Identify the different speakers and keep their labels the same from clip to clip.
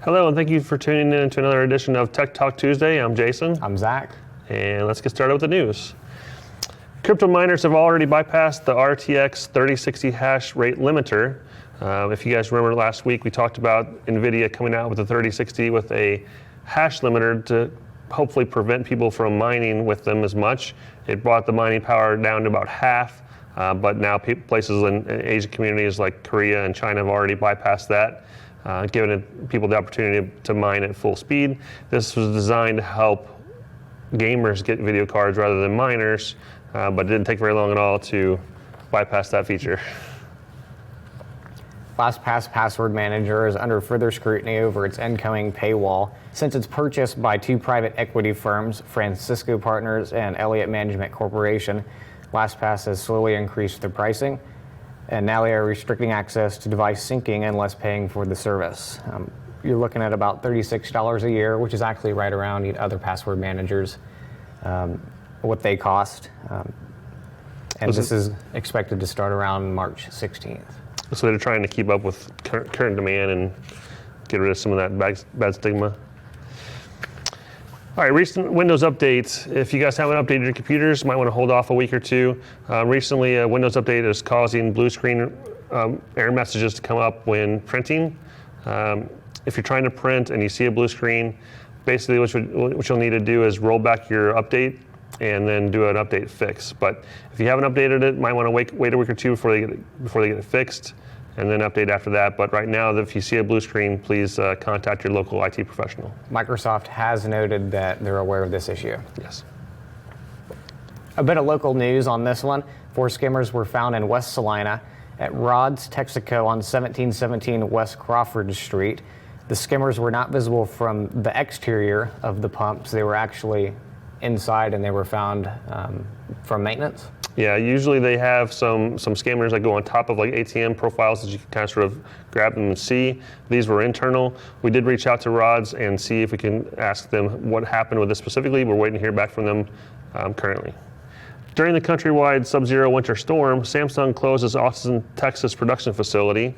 Speaker 1: Hello, and thank you for tuning in to another edition of Tech Talk Tuesday. I'm Jason.
Speaker 2: I'm Zach.
Speaker 1: And let's get started with the news. Crypto miners have already bypassed the RTX 3060 hash rate limiter. If you guys remember last week, we talked about NVIDIA coming out with the 3060 with a hash limiter to hopefully prevent people from mining with them as much. It brought the mining power down to about half, but now places in Asian communities like Korea and China have already bypassed that, giving people the opportunity to mine at full speed. This was designed to help gamers get video cards rather than miners, but it didn't take very long at all to bypass that feature.
Speaker 2: LastPass Password Manager is under further scrutiny over its incoming paywall since its purchase by two private equity firms, Francisco Partners and Elliott Management Corporation. LastPass has slowly increased their pricing, and now they are restricting access to device syncing unless paying for the service. You're looking at about $36 a year, which is actually right around other password managers, what they cost. And this is expected to start around March 16th.
Speaker 1: So they're trying to keep up with current demand and get rid of some of that bad stigma. All right, recent Windows updates. If you guys haven't updated your computers, you might want to hold off a week or two. Recently, a Windows update is causing blue screen error messages to come up when printing. If you're trying to print and you see a blue screen, basically what you'll need to do is roll back your update and then do an update fix. But if you haven't updated it, you might want to wait a week or two before they get it fixed, and then update after that. But right now, if you see a blue screen, please contact your local IT professional.
Speaker 2: Microsoft has noted that they're aware of this issue.
Speaker 1: Yes.
Speaker 2: A bit of local news on this one. 4 skimmers were found in West Salina at Rod's Texaco on 1717 West Crawford Street. The skimmers were not visible from the exterior of the pumps. They were actually inside, and they were found from maintenance.
Speaker 1: Yeah, usually they have some scammers that go on top of like ATM profiles that you can kind of sort of grab them and see. These were internal. We did reach out to Rods and see if we can ask them what happened with this specifically. We're waiting to hear back from them currently. During the countrywide sub-zero winter storm, Samsung closed its Austin, Texas production facility.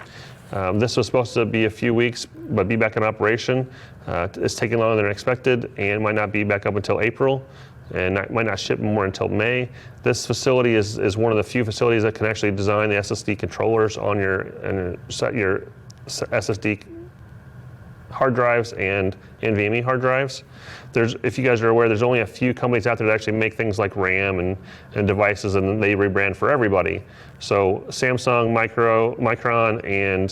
Speaker 1: This was supposed to be a few weeks, but be back in operation. It's taking longer than expected and might not be back up until April, and might not ship more until May. This facility is one of the few facilities that can actually design the SSD controllers on your SSD hard drives and NVMe hard drives. If you guys are aware, there's only a few companies out there that actually make things like RAM and devices, and they rebrand for everybody. So Samsung, Micron, and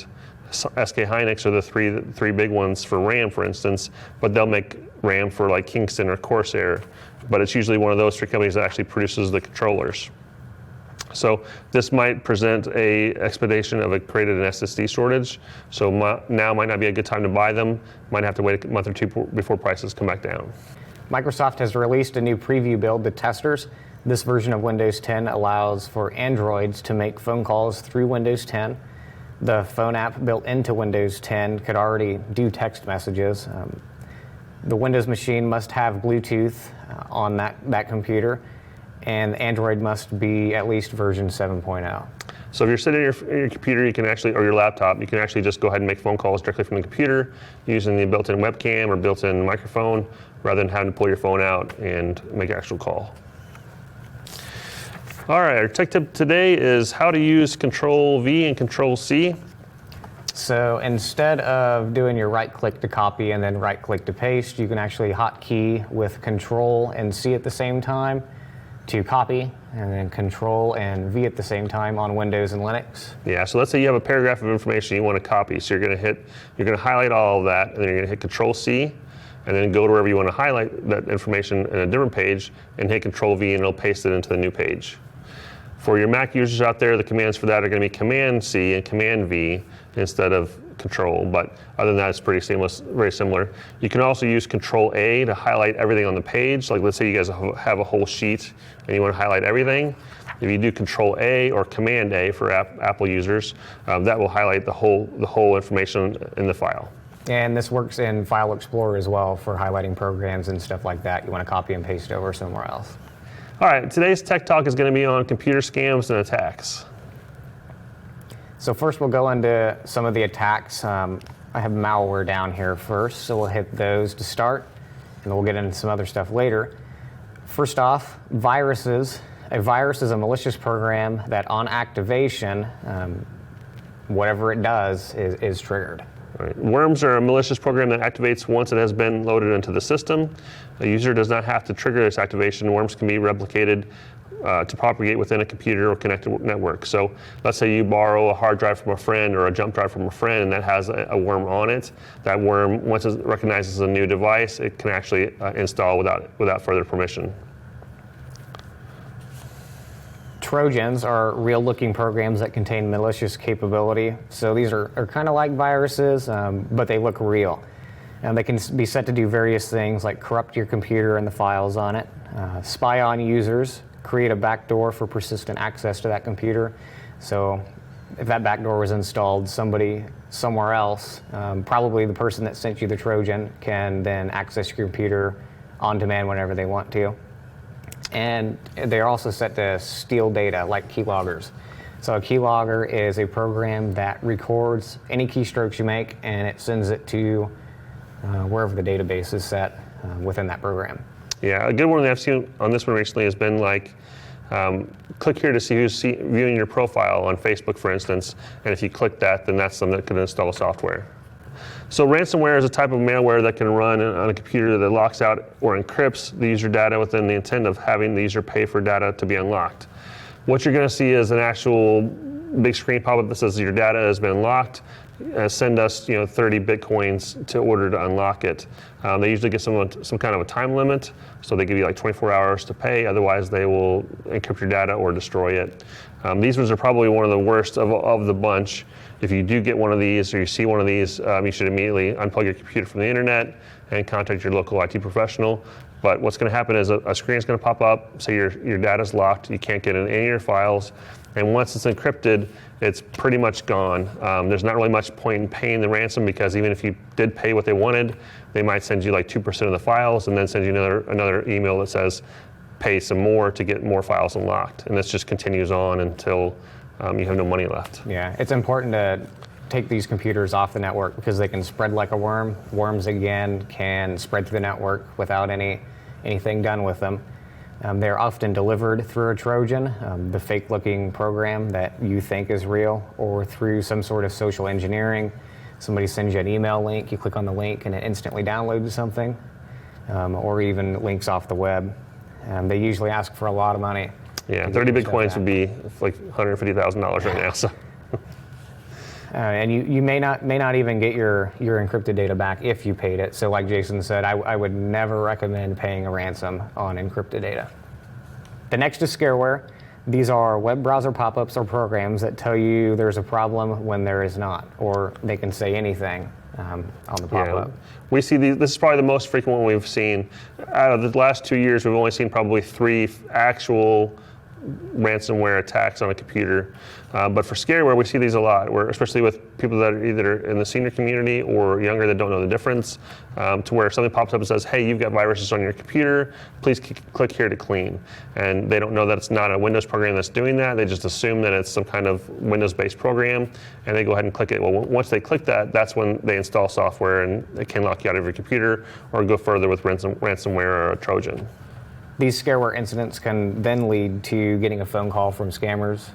Speaker 1: SK Hynix are the three big ones for RAM, for instance, but they'll make RAM for like Kingston or Corsair, but it's usually one of those 3 companies that actually produces the controllers. So this might present a expedition of created an SSD shortage. So now might not be a good time to buy them. Might have to wait a month or 2 before prices come back down.
Speaker 2: Microsoft has released a new preview build to testers. This version of Windows 10 allows for Androids to make phone calls through Windows 10. The phone app built into Windows 10 could already do text messages. The Windows machine must have Bluetooth on that computer, and Android must be at least version 7.0.
Speaker 1: So if you're sitting at your computer, you can actually, or your laptop, you can actually just go ahead and make phone calls directly from the computer using the built-in webcam or built-in microphone, rather than having to pull your phone out and make an actual call. All right, our tech tip today is how to use Ctrl V and Ctrl C.
Speaker 2: So instead of doing your right-click to copy and then right-click to paste, you can actually hotkey with Ctrl and C at the same time to copy, and then Ctrl and V at the same time on Windows and Linux.
Speaker 1: Yeah, so let's say you have a paragraph of information you want to copy. So you're going to highlight all of that, and then you're going to hit Ctrl C, and then go to wherever you want to highlight that information in a different page, and hit Ctrl V, and it'll paste it into the new page. For your Mac users out there, the commands for that are going to be Command C and Command V instead of Control, but other than that, it's pretty seamless, very similar. You can also use Control A to highlight everything on the page. Like let's say you guys have a whole sheet and you want to highlight everything. If you do Control A or Command A for Apple users, that will highlight the whole information in the file.
Speaker 2: And this works in File Explorer as well for highlighting programs and stuff like that you want to copy and paste over somewhere else.
Speaker 1: All right, today's Tech Talk is going to be on computer scams and attacks.
Speaker 2: So first we'll go into some of the attacks. I have malware down here first, so we'll hit those to start, and we'll get into some other stuff later. First off, viruses. A virus is a malicious program that on activation, whatever it does is triggered.
Speaker 1: Right. Worms are a malicious program that activates once it has been loaded into the system. A user does not have to trigger this activation. Worms can be replicated to propagate within a computer or connected network. So let's say you borrow a hard drive from a friend or a jump drive from a friend and that has a worm on it. That worm, once it recognizes a new device, it can actually install without further permission.
Speaker 2: Trojans are real-looking programs that contain malicious capability. So these are kind of like viruses, but they look real. And they can be set to do various things like corrupt your computer and the files on it, spy on users, create a backdoor for persistent access to that computer. So if that backdoor was installed, somebody somewhere else, probably the person that sent you the Trojan, can then access your computer on demand whenever they want to. And they're also set to steal data like keyloggers. So a keylogger is a program that records any keystrokes you make and it sends it to wherever the database is set within that program.
Speaker 1: Yeah, a good one that I've seen on this one recently has been like, click here to see who's viewing your profile on Facebook, for instance, and if you click that, then that's something that can install software. So ransomware is a type of malware that can run on a computer that locks out or encrypts the user data within the intent of having the user pay for data to be unlocked. What you're going to see is an actual big screen pop-up that says your data has been locked. Send us 30 Bitcoins to order to unlock it. They usually get some kind of a time limit, so they give you like 24 hours to pay, otherwise they will encrypt your data or destroy it. These ones are probably one of the worst of the bunch. If you do get one of these or you see one of these, you should immediately unplug your computer from the internet and contact your local IT professional. But what's going to happen is a screen is going to pop up, say your data is locked, you can't get in any of your files, and once it's encrypted, it's pretty much gone. There's not really much point in paying the ransom because even if you did pay what they wanted, they might send you like 2% of the files and then send you another email that says pay some more to get more files unlocked. And this just continues on until you have no money left.
Speaker 2: Yeah, it's important to take these computers off the network because they can spread like a worm. Worms, again, can spread through the network without anything done with them. They're often delivered through a Trojan, the fake-looking program that you think is real, or through some sort of social engineering. Somebody sends you an email link, you click on the link, and it instantly downloads something, or even links off the web. They usually ask for a lot of money.
Speaker 1: Yeah, 30 Bitcoins would be like $150,000 right now. So.
Speaker 2: And you may not even get your encrypted data back if you paid it. So like Jason said, I would never recommend paying a ransom on encrypted data. The next is Scareware. These are web browser pop-ups or programs that tell you there's a problem when there is not, or they can say anything on the pop-up.
Speaker 1: Yeah, we see these. This is probably the most frequent one we've seen. Out of the last 2 years, we've only seen probably 3 actual ransomware attacks on a computer. But for Scareware, we see these a lot, especially with people that are either in the senior community or younger that don't know the difference, to where something pops up and says, hey, you've got viruses on your computer, please click here to clean. And they don't know that it's not a Windows program that's doing that. They just assume that it's some kind of Windows-based program, and they go ahead and click it. Well, once they click that, that's when they install software, and it can lock you out of your computer or go further with ransomware or a Trojan.
Speaker 2: These Scareware incidents can then lead to getting a phone call from scammers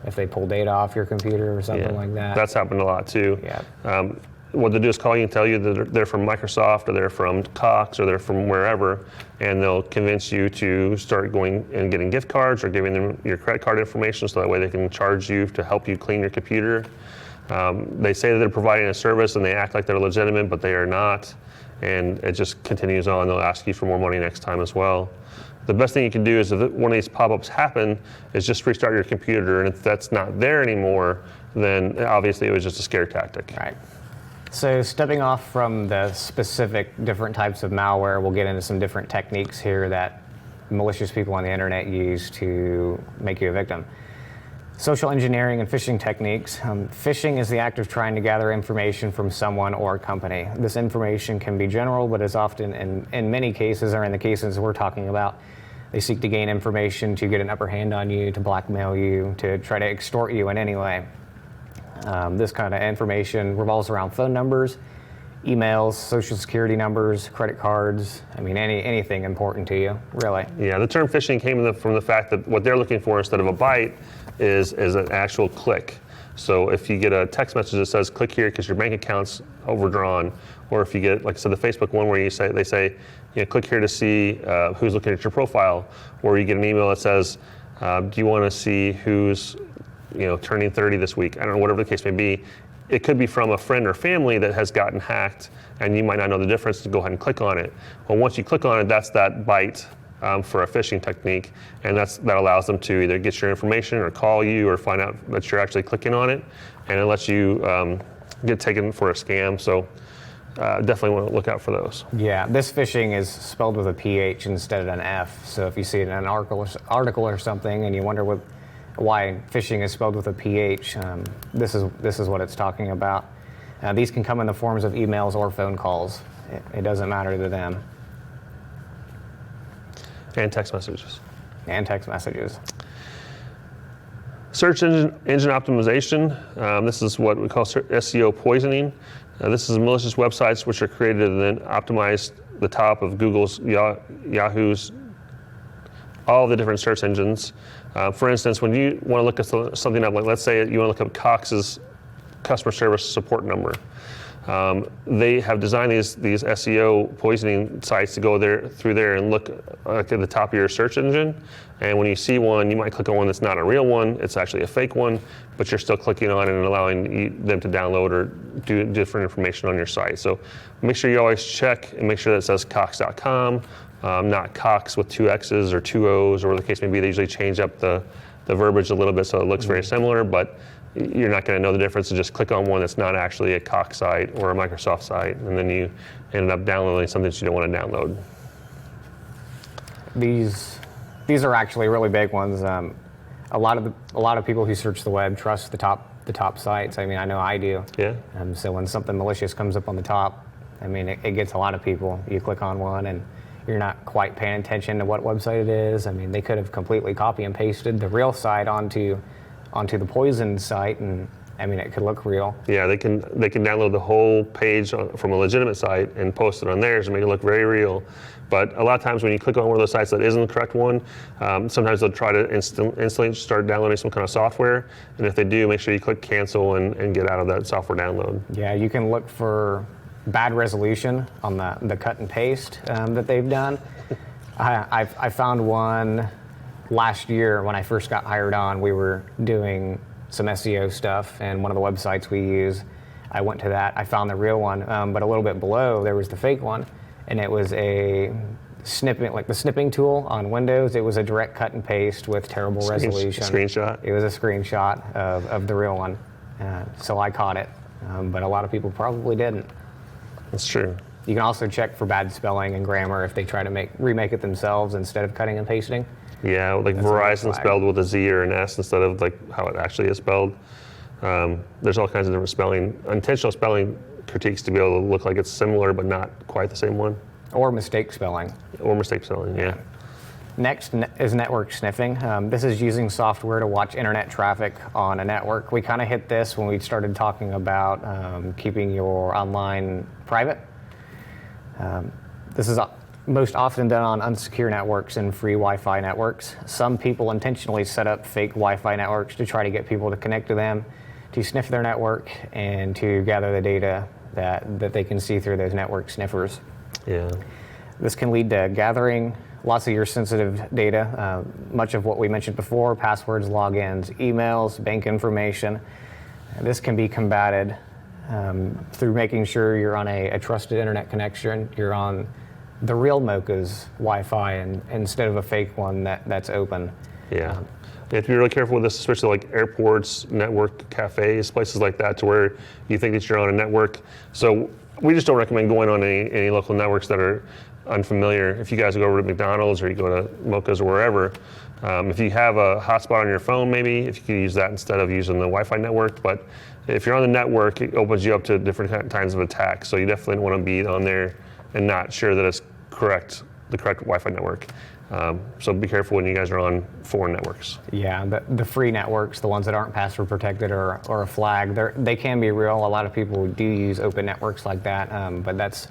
Speaker 2: if they pull data off your computer or something like that.
Speaker 1: That's happened a lot too.
Speaker 2: Yeah.
Speaker 1: What they do is call you and tell you that they're from Microsoft or they're from Cox or they're from wherever, and they'll convince you to start going and getting gift cards or giving them your credit card information so that way they can charge you to help you clean your computer. They say that they're providing a service and they act like they're legitimate, but they are not. And it just continues on. They'll ask you for more money next time as well. The best thing you can do is if one of these pop-ups happen is just restart your computer, and if that's not there anymore, then obviously it was just a scare tactic.
Speaker 2: Right. So stepping off from the specific different types of malware, we'll get into some different techniques here that malicious people on the internet use to make you a victim. Social engineering and phishing techniques. Phishing is the act of trying to gather information from someone or a company. This information can be general, but is often, in many cases, or in the cases we're talking about, they seek to gain information to get an upper hand on you, to blackmail you, to try to extort you in any way. This kind of information revolves around phone numbers, emails, social security numbers, credit cards. I mean, anything important to you, really.
Speaker 1: Yeah, the term phishing came from the fact that what they're looking for instead of a bite is an actual click. So if you get a text message that says click here because your bank account's overdrawn, or if you get, like I said, the Facebook one where they say, click here to see who's looking at your profile, or you get an email that says, do you want to see who's turning 30 this week? I don't know, whatever the case may be. It could be from a friend or family that has gotten hacked, and you might not know the difference to go ahead and click on it. Well, once you click on it, that's that bite for a phishing technique, and that allows them to either get your information or call you or find out that you're actually clicking on it, and it lets you get taken for a scam. So definitely want to look out for those.
Speaker 2: Yeah, this phishing is spelled with a PH instead of an F. So if you see it in an article or something and you wonder why phishing is spelled with a PH, this is what it's talking about. These can come in the forms of emails or phone calls. It doesn't matter to them.
Speaker 1: And text messages. Search engine optimization. This is what we call Seo Poisoning. This is malicious websites which are created and then optimize the top of Google's, Yahoo's, all the different search engines. For instance, when you want to look at something up, like let's say you want to look up Cox's customer service support number. They have designed these SEO poisoning sites to go through there and look at the top of your search engine. And when you see one, you might click on one that's not a real one, it's actually a fake one, but you're still clicking on it and allowing them to download or do different information on your site. So make sure you always check and make sure that it says Cox.com, not Cox with 2 X's or 2 O's, or whatever the case may be. They usually change up the verbiage a little bit so it looks very similar, but you're not going to know the difference and just click on one that's not actually a Cox site or a Microsoft site, and then you ended up downloading something that you don't want to download.
Speaker 2: These are actually really big ones. A lot of people who search the web trust the top sites. I mean, I know I do.
Speaker 1: Yeah.
Speaker 2: So when something malicious comes up on the top, I mean, it gets a lot of people. You click on one and you're not quite paying attention to what website it is. I mean, they could have completely copy and pasted the real site onto the poisoned site, and I mean, it could look real.
Speaker 1: Yeah, they can download the whole page from a legitimate site and post it on theirs and make it look very real. But a lot of times when you click on one of those sites that isn't the correct one, sometimes they'll try to instantly start downloading some kind of software. And if they do, make sure you click cancel and get out of that software download.
Speaker 2: Yeah, you can look for bad resolution on the cut and paste that they've done. I found one last year when I first got hired on. We were doing some SEO stuff, and one of the websites we use, I went to that. I found the real one, but a little bit below there was the fake one, and it was a snipping, like the snipping tool on Windows. It was a direct cut and paste with terrible resolution.
Speaker 1: Screenshot.
Speaker 2: It was a screenshot of the real one, so I caught it, but a lot of people probably didn't.
Speaker 1: That's true.
Speaker 2: You can also check for bad spelling and grammar if they try to remake it themselves instead of cutting and pasting.
Speaker 1: Yeah, like that's Verizon spelled with a Z or an S instead of like how it actually is spelled. There's all kinds of different intentional spelling critiques to be able to look like it's similar but not quite the same one.
Speaker 2: Or mistake spelling.
Speaker 1: Yeah.
Speaker 2: Next is network sniffing. This is using software to watch internet traffic on a network. We kind of hit this when we started talking about keeping your online private. This is most often done on unsecure networks and free Wi-Fi networks. Some people intentionally set up fake Wi-Fi networks to try to get people to connect to them, to sniff their network, and to gather the data that they can see through those network sniffers.
Speaker 1: Yeah.
Speaker 2: This can lead to gathering lots of your sensitive data, much of what we mentioned before: passwords, logins, emails, bank information. This can be combated through making sure you're on a trusted internet connection. You're on the real Mocha's Wi-Fi instead of a fake one that's open.
Speaker 1: Yeah. You have to be really careful with this, especially like airports, network cafes, places like that, to where you think that you're on a network. So we just don't recommend going on any local networks that are unfamiliar. If you guys go over to McDonald's or you go to Mocha's or wherever, if you have a hotspot on your phone, maybe if you could use that instead of using the Wi-Fi network. But if you're on the network, it opens you up to different kinds of attacks. So you definitely want to be on there and not sure that it's the correct Wi-Fi network. So be careful when you guys are on foreign networks.
Speaker 2: Yeah, the free networks, the ones that aren't password protected or a flag, they can be real. A lot of people do use open networks like that, but that's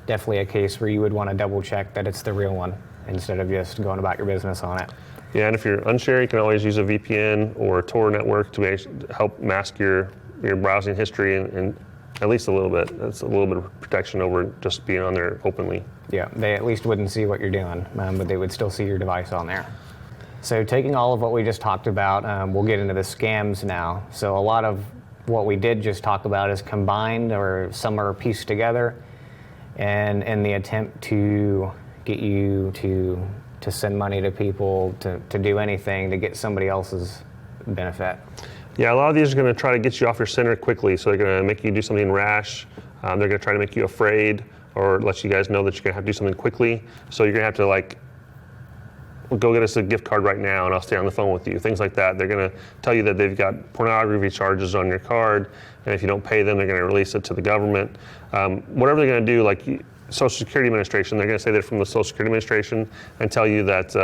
Speaker 2: definitely a case where you would want to double check that it's the real one instead of just going about your business on it.
Speaker 1: Yeah, and if you're unsure, you can always use a VPN or a Tor network to help mask your browsing history and at least a little bit. That's a little bit of protection over just being on there openly.
Speaker 2: Yeah, they at least wouldn't see what you're doing, but they would still see your device on there. So taking all of what we just talked about, we'll get into the scams now. So a lot of what we did just talk about is combined, or some are pieced together, and in the attempt to get you to send money to people, to do anything to get somebody else's benefit.
Speaker 1: Yeah, a lot of these are going to try to get you off your center quickly. So they're going to make you do something rash. They're going to try to make you afraid, or let you guys know that you're going to have to do something quickly. So you're going to have to, like, go get us a gift card right now and I'll stay on the phone with you. Things like that. They're going to tell you that they've got pornography charges on your card, and if you don't pay them, they're going to release it to the government. Whatever they're going to do, like Social Security Administration, they're going to say they're from the Social Security Administration and tell you that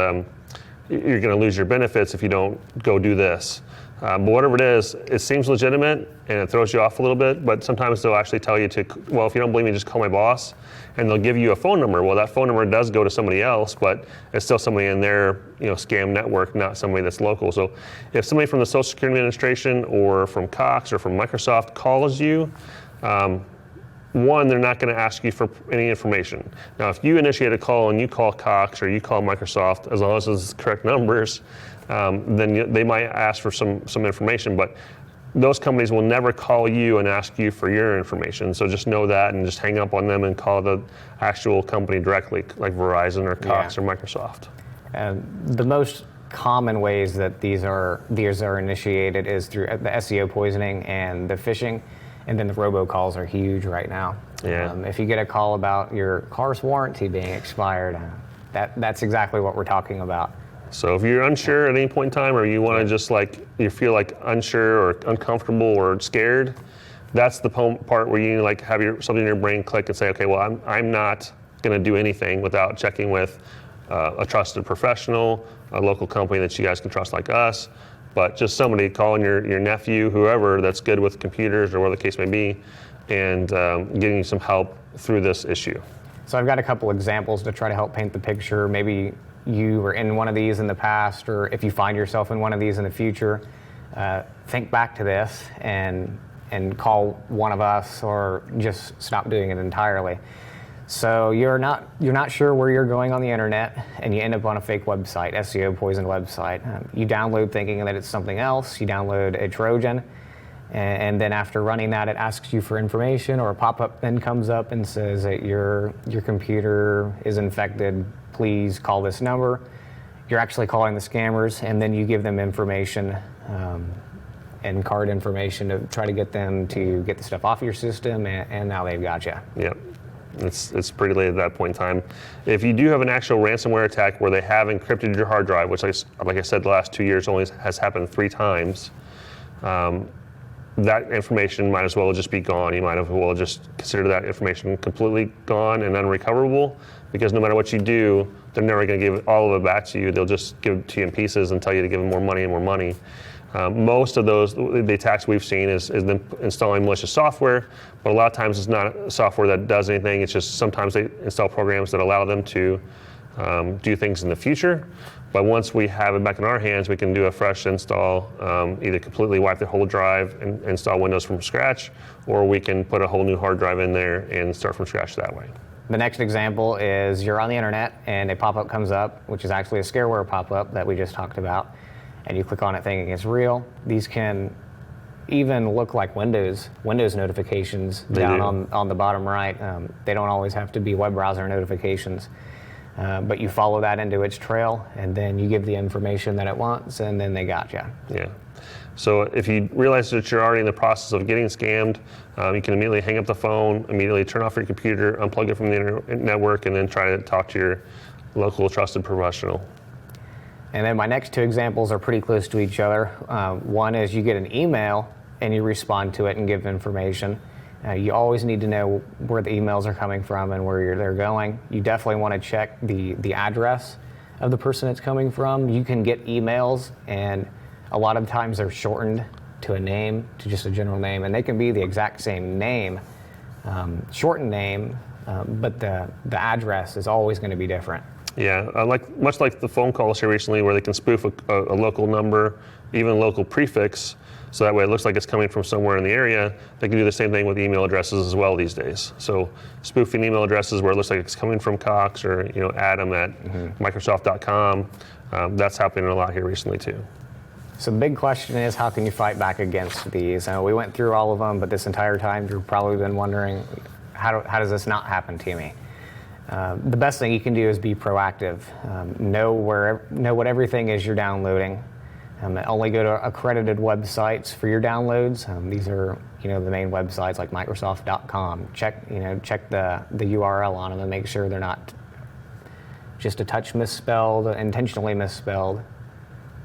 Speaker 1: you're going to lose your benefits if you don't go do this. But whatever it is, it seems legitimate and it throws you off a little bit, but sometimes they'll actually tell you to, well, if you don't believe me, just call my boss, and they'll give you a phone number. Well, that phone number does go to somebody else, but it's still somebody in their scam network, not somebody that's local. So if somebody from the Social Security Administration or from Cox or from Microsoft calls you, one, they're not going to ask you for any information. Now, if you initiate a call and you call Cox or you call Microsoft, as long as it's correct numbers, then they might ask for some information, but those companies will never call you and ask you for your information. So just know that, and just hang up on them and call the actual company directly, like Verizon or Cox or Microsoft.
Speaker 2: The most common ways that these are initiated is through the Seo poisoning and the phishing, and then the robocalls are huge right now.
Speaker 1: Yeah.
Speaker 2: If you get a call about your car's warranty being expired, that's exactly what we're talking about.
Speaker 1: So if you're unsure at any point in time, or you want to just you feel like unsure or uncomfortable or scared, that's the part where you have something in your brain click and say, okay, well, I'm not going to do anything without checking with a trusted professional, a local company that you guys can trust like us, but just somebody calling your nephew, whoever that's good with computers or whatever the case may be, and getting you some help through this issue.
Speaker 2: So I've got a couple examples to try to help paint the picture. Maybe you were in one of these in the past, or if you find yourself in one of these in the future, think back to this and call one of us, or just stop doing it entirely. So you're not sure where you're going on the internet, and you end up on a fake website, Seo poisoned website. You download thinking that it's something else. You download a Trojan, and then after running that, it asks you for information, or a pop-up then comes up and says that your computer is infected. Please call this number. You're actually calling the scammers, and then you give them information and card information to try to get them to get the stuff off your system, and now they've got you.
Speaker 1: Yep. It's pretty late at that point in time. If you do have an actual ransomware attack where they have encrypted your hard drive, which, like I said, the last 2 years only has happened 3 times, that information might as well just be gone. You might as well just consider that information completely gone and unrecoverable, because no matter what you do, they're never going to give all of it back to you. They'll just give it to you in pieces and tell you to give them more money and more money. Most of the attacks we've seen is them installing malicious software, but a lot of times it's not software that does anything. It's just sometimes they install programs that allow them to do things in the future. But once we have it back in our hands, we can do a fresh install, either completely wipe the whole drive and install Windows from scratch, or we can put a whole new hard drive in there and start from scratch that way.
Speaker 2: The next example is you're on the internet and a pop-up comes up, which is actually a Scareware pop-up that we just talked about, and you click on it thinking it's real. These can even look like Windows notifications down on the bottom right. They don't always have to be web browser notifications, but you follow that into its trail, and then you give the information that it wants, and then they got you.
Speaker 1: Yeah. So if you realize that you're already in the process of getting scammed, you can immediately hang up the phone, immediately turn off your computer, unplug it from the internet network, and then try to talk to your local trusted professional.
Speaker 2: And then my next 2 examples are pretty close to each other. One is you get an email and you respond to it and give information. You always need to know where the emails are coming from and where they're going. You definitely want to check the address of the person it's coming from. You can get emails, and a lot of times they're shortened to a name, to just a general name, and they can be the exact same name, shortened name, but the address is always going to be different.
Speaker 1: Yeah, much like the phone calls here recently, where they can spoof a local number, even a local prefix, so that way it looks like it's coming from somewhere in the area. They can do the same thing with email addresses as well these days. So spoofing email addresses where it looks like it's coming from Cox or Adam at Microsoft.com, that's happening a lot here recently too.
Speaker 2: So the big question is, how can you fight back against these? We went through all of them, but this entire time you've probably been wondering, how does this not happen to me? The best thing you can do is be proactive. Know what everything is you're downloading. Only go to accredited websites for your downloads. These are the main websites like Microsoft.com. Check the URL on them and make sure they're not just a touch misspelled, intentionally misspelled.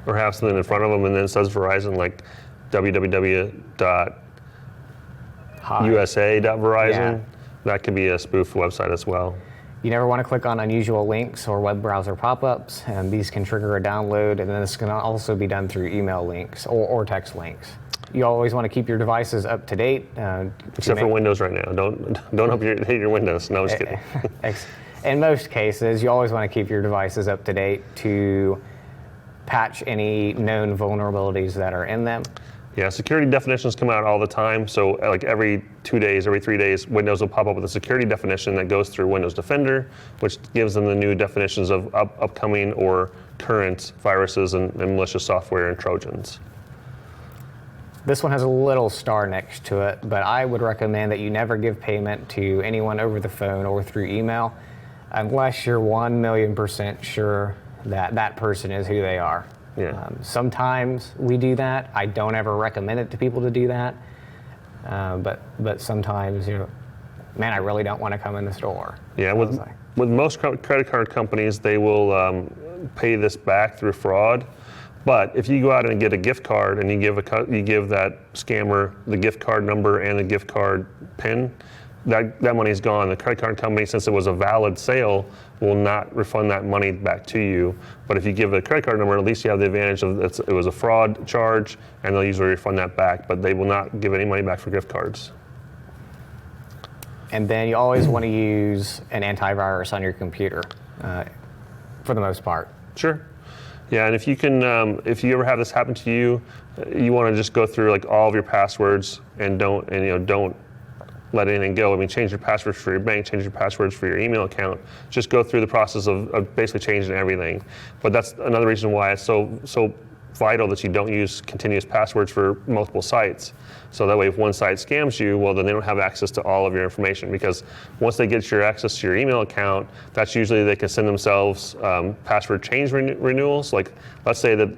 Speaker 1: Or have something in front of them and then it says Verizon, like www.usa.verizon.
Speaker 2: Yeah.
Speaker 1: That could be a spoof website as well.
Speaker 2: You never want to click on unusual links or web browser pop-ups, and these can trigger a download, and then this can also be done through email links or text links. You always want to keep your devices up to date.
Speaker 1: Except for Windows right now. Don't update your Windows. No, I'm just kidding.
Speaker 2: In most cases, you always want to keep your devices up to date to patch any known vulnerabilities that are in them.
Speaker 1: Yeah, security definitions come out all the time. So like every 2 days, every 3 days, Windows will pop up with a security definition that goes through Windows Defender, which gives them the new definitions of upcoming or current viruses and malicious software and Trojans.
Speaker 2: This one has a little star next to it, but I would recommend that you never give payment to anyone over the phone or through email unless you're 1,000,000% sure that that person is who they are.
Speaker 1: Yeah.
Speaker 2: Sometimes we do that. I don't ever recommend it to people to do that. But sometimes, man, I really don't want to come in the store.
Speaker 1: Yeah, with most credit card companies, they will pay this back through fraud. But if you go out and get a gift card and you give that scammer the gift card number and the gift card PIN, that money's gone. The credit card company, since it was a valid sale, will not refund that money back to you. But if you give the credit card number, at least you have the advantage of it was a fraud charge, and they'll usually refund that back. But they will not give any money back for gift cards.
Speaker 2: And then you always want to use an antivirus on your computer, for the most part.
Speaker 1: Sure. Yeah, and if you ever have this happen to you, you want to just go through like all of your passwords and don't let anything go. I mean, change your passwords for your bank, change your passwords for your email account. Just go through the process of basically changing everything. But that's another reason why it's so vital that you don't use continuous passwords for multiple sites. So that way, if one site scams you, well, then they don't have access to all of your information, because once they get your access to your email account, that's usually they can send themselves password change renewals. Like, let's say that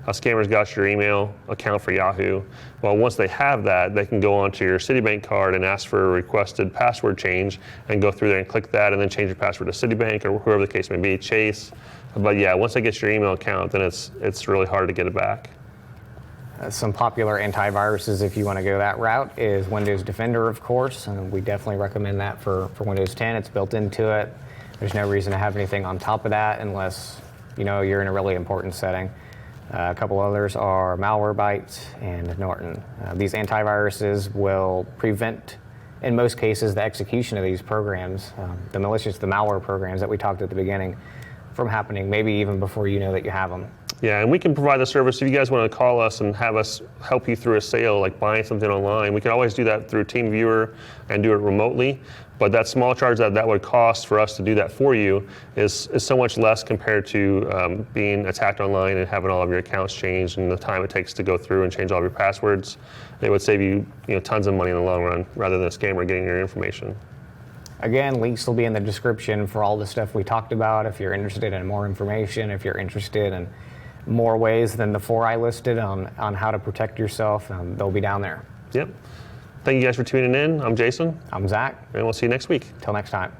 Speaker 1: a scammer's got your email account for Yahoo. Well, once they have that, they can go onto your Citibank card and ask for a requested password change and go through there and click that and then change your password to Citibank or whoever the case may be, Chase. But yeah, once they get your email account, then it's really hard to get it back.
Speaker 2: Some popular antiviruses, if you want to go that route, is Windows Defender, of course. And we definitely recommend that for Windows 10. It's built into it. There's no reason to have anything on top of that unless you're in a really important setting. A couple others are Malwarebytes and Norton. These antiviruses will prevent, in most cases, the execution of these programs, the malicious, the malware programs that we talked at the beginning, from happening, maybe even before you know that you have them. Yeah, and we can provide the service. If you guys want to call us and have us help you through a sale, like buying something online, we can always do that through TeamViewer and do it remotely. But that small charge that would cost for us to do that for you is so much less compared to being attacked online and having all of your accounts changed and the time it takes to go through and change all of your passwords. It would save you, tons of money in the long run rather than a scammer getting your information. Again, links will be in the description for all the stuff we talked about. If you're interested in more information, if you're interested in more ways than the 4 I listed on how to protect yourself, they'll be down there. Yep. Thank you guys for tuning in. I'm Jason. I'm Zach. And we'll see you next week. Till next time.